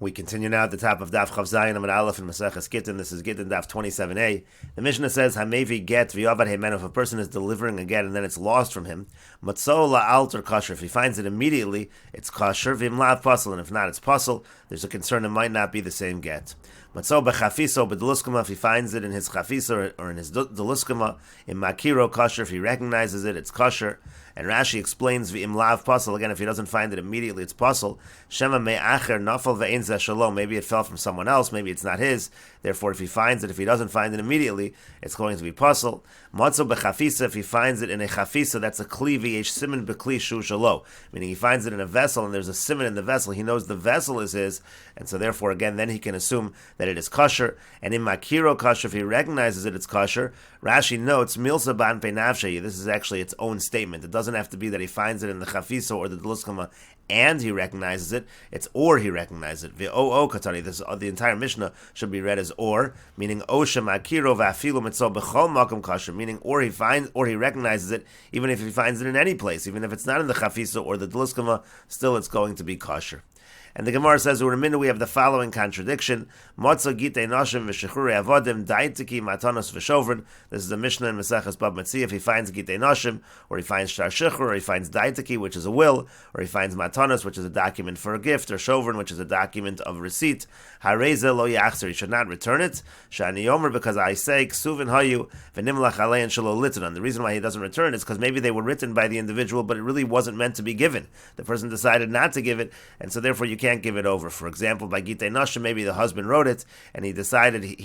We continue now at the top of Daf Zayin Amud Aleph in Meseches Gittin. This is Gittin Daf 27a. The Mishnah says, Hamevi get v'yavad hemen. If a person is delivering a get and then it's lost from him, matzo la'alter kosher. If he finds it immediately, it's kosher. V'im lav pasel, and if not, it's pasel. There's a concern it might not be the same get. Matzo b'chafiso b'deluskama. If he finds it in his chafisa or in his deluskama, in makiro kosher. If he recognizes it, it's kosher. And Rashi explains v'im lav pasel. Again, if he doesn't find it immediately, it's pasel. Shema me'acher nafal ve'ein zeh shalom. Maybe it fell from someone else. Maybe it's not his. Therefore, if he finds it, if he doesn't find it immediately, it's going to be pasel. Matzo b'chafisa. If he finds it in a chafisa, that's a kli v'yesh siman b'kli shu shalo. Meaning he finds it in a vessel and there's a siman in the vessel. He knows the vessel is his, and so therefore, again, then he can assume that it is kosher. And in makiro kosher, if he recognizes it, it's kosher. Rashi notes milsa ban pe nafshei. This is actually its own statement. It doesn't have to be that he finds it in the chafisa or the deluskama and he recognizes it. It's or he recognizes it. V'o katani. This the entire Mishnah should be read as or, meaning osha makiro v'afilu mitzo b'chol makom kosher. Meaning or he finds or he recognizes it, even if he finds it in any place, even if it's not in the chafisa or the deluskama, still it's going to be kosher. And the Gemara says, we have the following contradiction. Motza gitei noshim v'shechrurei avodim daitiki matanos v'shovrin. This is a Mishnah in Meseches Bab Metzia. If he finds gitei noshim, or he finds shtar shechrur, or he finds daitiki, which is a will, or he finds matanos, which is a document for a gift, or shovrin, which is a document of receipt, hareze lo yachzer, he should not return it. Shani yomer, because I say, ksuvin hayu v'nimlach alein shelo litanon. The reason why he doesn't return is because maybe they were written by the individual, but it really wasn't meant to be given. The person decided not to give it, and so therefore you can't give it over. For example, by Gittin Nashim, maybe the husband wrote it, and he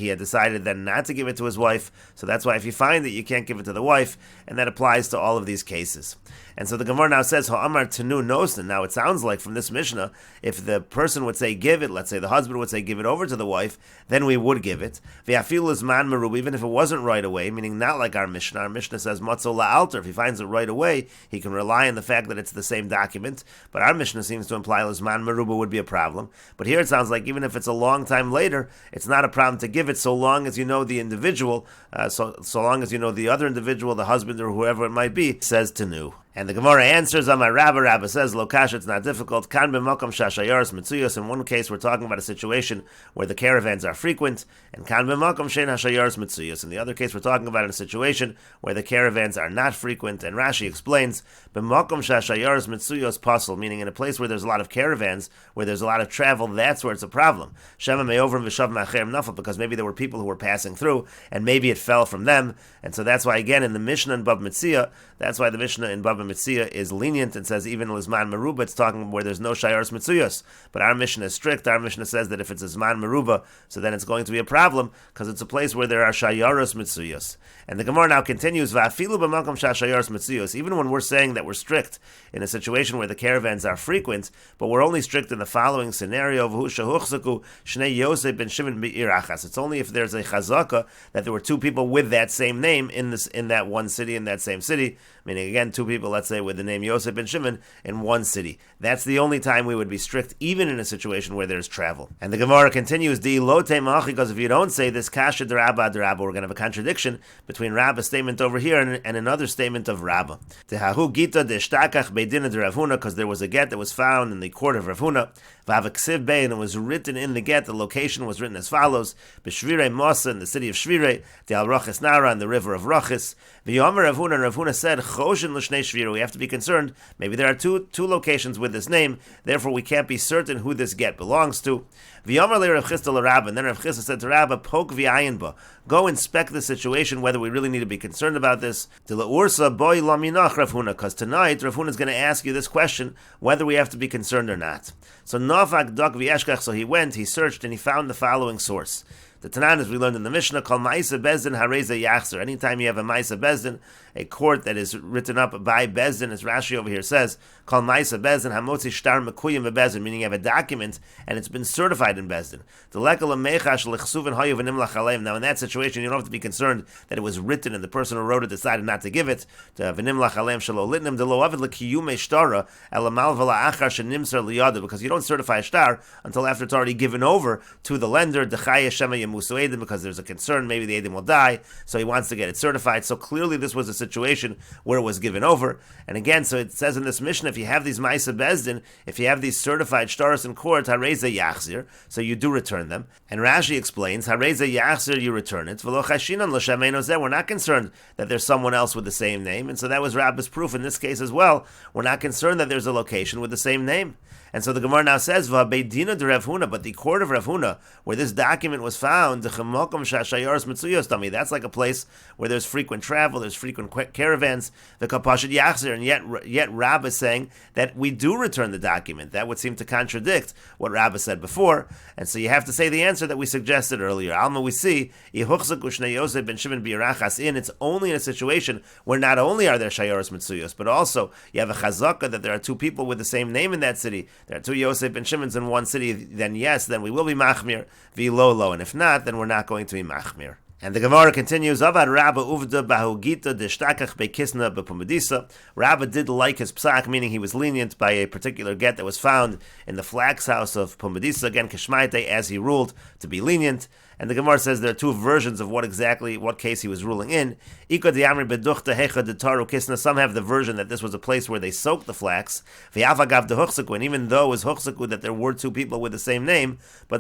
had decided then not to give it to his wife. So that's why if you find it, you can't give it to the wife, and that applies to all of these cases. And so the Gemara now says, Ha'amar tenu nosen. Now it sounds like from this Mishnah, if the person would say give it, let's say the husband would say give it over to the wife, then we would give it. V'afilu is man merub, even if it wasn't right away, meaning not like our Mishnah. Our Mishnah says matzo la'alter. If he finds it right away, he can rely on the fact that it's the same document. But our Mishnah seems to imply Lizman Meruba would be a problem. But here it sounds like even if it's a long time later, it's not a problem to give it so long as you know the individual, so long as you know the other individual, the husband or whoever it might be, says tenu. And the Gemara answers, Amar Rabba, Rabba says, Lokash, it's not difficult. Kan b'makom shashayars mitzuyos. In one case, we're talking about a situation where the caravans are frequent, and kan b'makom shein hashayars mitzuyos. In the other case, we're talking about a situation where the caravans are not frequent, and Rashi explains, b'makom shashayars mitzuyos pasel, meaning in a place where there's a lot of caravans, where there's a lot of travel, that's where it's a problem. Shema me'ovrim v'shav ma'acherem nafal, because maybe there were people who were passing through, and maybe it fell from them, and so that's why, again, in the Mishnah in Bab Metzia, that's why the Mishnah in Bab Metzia is lenient and says even Lizman Meruba, it's talking where there's no Shayars Mitzuyos. But our Mishnah is strict. Our Mishnah says that if it's Lizman Meruba, so then it's going to be a problem because it's a place where there are Shayaros Mitzuyos. And the Gemara now continues, Va'afilu b'makom shashayars mitzuyos. Even when we're saying that we're strict in a situation where the caravans are frequent, but we're only strict in the following scenario, V'hu shahuchzaku shnei Yosef ben Shimon be'ir achas. It's only if there's a chazaka that there were two people with that same name in that one city, in that same city, meaning again, two people, let's say, with the name Yosef ben Shimon in one city. That's the only time we would be strict, even in a situation where there's travel. And the Gemara continues, because if you don't say this, kasha d'Rabba, we're going to have a contradiction between Rabba's statement over here and another statement of Rabba. Tehahu gita de'shtakach beidina de Rav Huna, because there was a get that was found in the court of Rav Huna, v'avaksiv bei, and it was written in the get, the location was written as follows, b'shvirei Mosa, in the city of Shvirei, de'al Rachis Nara, in the river of Rachis, v'yomer Rav Huna, and Rav Huna said, choshen l'shnei Shvirei, we have to be concerned, maybe there are two locations with this name, therefore we can't be certain who this get belongs to. V'yomer le Rav Chisda l'Rabba, and then Rav Chisda said to Rabba, pok v'ayin ba, go inspect the situation, whether we really need to be concerned about this. Because tonight Rav Huna is going to ask you this question, whether we have to be concerned or not. So Nafak Dak V'Yeshkach, so he went, he searched, and he found the following source. The Tanan, as we learned in the Mishnah, called Ma'isa Bezdin Hareza Yachzer. Anytime you have a Ma'isa Bezdin, a court that is written up by Bezdin, as Rashi over here says, called Ma'isa Bezdin Hamotzi Shtar Mekuyim Bezdin, meaning you have a document and it's been certified in Bezdin. Now in that situation, you don't have to be concerned that it was written and the person who wrote it decided not to give it. Because you don't certify a shtar until after it's already given over to the lender. Musu Edim, because there's a concern, maybe the Edim will die, so he wants to get it certified. So clearly this was a situation where it was given over. And again, so it says in this Mishnah, if you have these Maisa Bezdin, if you have these certified shtaros in court, Hareza Yachzir, so you do return them. And Rashi explains, Hareza Yachzir, you return it. V'lo Chashinan L'Shem Eino Zeh, we're not concerned that there's someone else with the same name. And so that was Rabba's proof in this case as well. We're not concerned that there's a location with the same name. And so the Gemara now says, V'beidina de Rav Huna, but the court of Rav Huna, where this document was found, that's like a place where there's frequent travel, there's frequent caravans, the Kapashid Yachzir, and yet Rabbah is saying that we do return the document. That would seem to contradict what Rabbah said before. And so you have to say the answer that we suggested earlier. Alma, we see, it's only in a situation where not only are there Shayoros Mitzuyos, but also you have a chazaka that there are two people with the same name in that city. There are two Yosef and Shimons in one city, then yes, then we will be machmir, v'lolo, and if not, then we're not going to be machmir. And the Gemara continues, Avad Rabba uvda bahugita deshtakach bekisna bepumedisa. Rabba did like his psak, meaning he was lenient by a particular get that was found in the flax house of Pumedisa, again kishmaite, as he ruled to be lenient. And the Gemara says there are two versions of what case he was ruling in. Some have the version that this was a place where they soaked the flax. And even though it was huchsaku that there were two people with the same name, but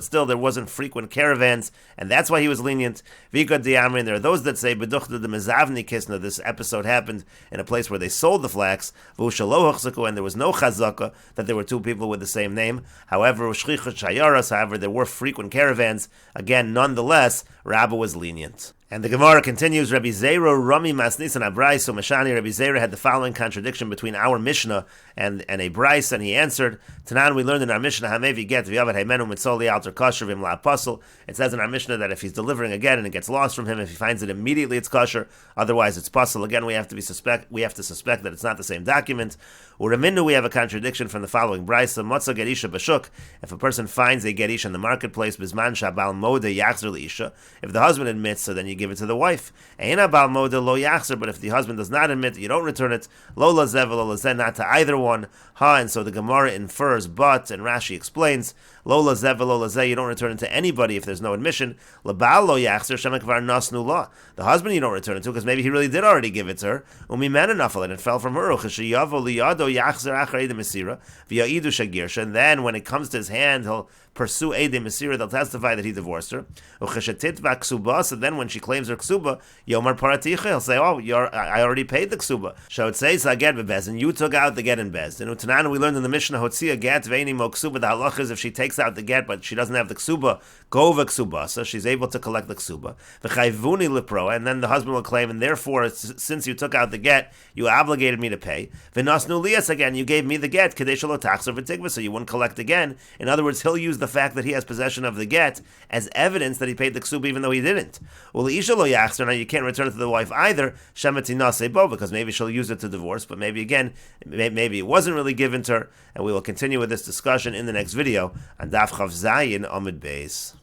still there wasn't frequent caravans, and that's why he was lenient. And there are those that say this episode happened in a place where they sold the flax, and there was no chazaka that there were two people with the same name. However, there were frequent caravans. Again, nonetheless, Rabbah was lenient. And the Gemara continues, Rabbi Zera Rami Masnis and Abrais, so Mashani, Rabbi Zera had the following contradiction between our Mishnah and a Brais, and he answered, Tanan, we learned in our Mishnah, Hamevi get v'yavad haimenu mitzoli alter kosher v'im la'apostle. It says in our Mishnah that if he's delivering a get and it gets lost from him, if he finds it immediately, it's kosher, otherwise it's puzzle. Again, we have to suspect that it's not the same document. Uraminu, we have a contradiction from the following Brais, Motza gerisha bashuk, if a person finds a gerish in the marketplace, bizman shabal moda yachzer leisha, if the husband admits, so then you give it to the wife. Eina bal moda lo yachzer, but if the husband does not admit, you don't return it. Lo lazev lo lazen, not to either one. And so the Gemara infers, but, and Rashi explains, lo lazev lo lazeh, you don't return it to anybody if there's no admission. Labal lo yachzer shemek var nasnu la. The husband you don't return it to because maybe he really did already give it to her. Umi menanafal, and it fell from her. Ucheshiyavo liyado yachzer achar edem mesira v'ya'idu shagirsha, and then when it comes to his hand, he'll pursue edem mesira, they'll testify that he divorced her. Ucheshetit v'ksuba, and then when she claims her ksuba, yomar paraticha, he'll say, oh, I already paid the ksuba. So it says, get bebezdin, you took out the get in bezdin. Utanan, we learned in the Mishnah, hotzia get ve'eni mo ksuba, the halach is if she takes out the get, but she doesn't have the ksuba, go v'ksuba, so she's able to collect the ksuba. V'chayvuni lipro, and then the husband will claim, and therefore, since you took out the get, you obligated me to pay. V'nasnu lias, again, you gave me the get, kadei shelo taxer v'tigva, so you wouldn't collect again. In other words, he'll use the fact that he has possession of the get as evidence that he paid the ksuba even though he didn't. Now you can't return it to the wife either, because maybe she'll use it to divorce, but maybe it wasn't really given to her, and we will continue with this discussion in the next video on Daf Chav Zayin Amud Beis.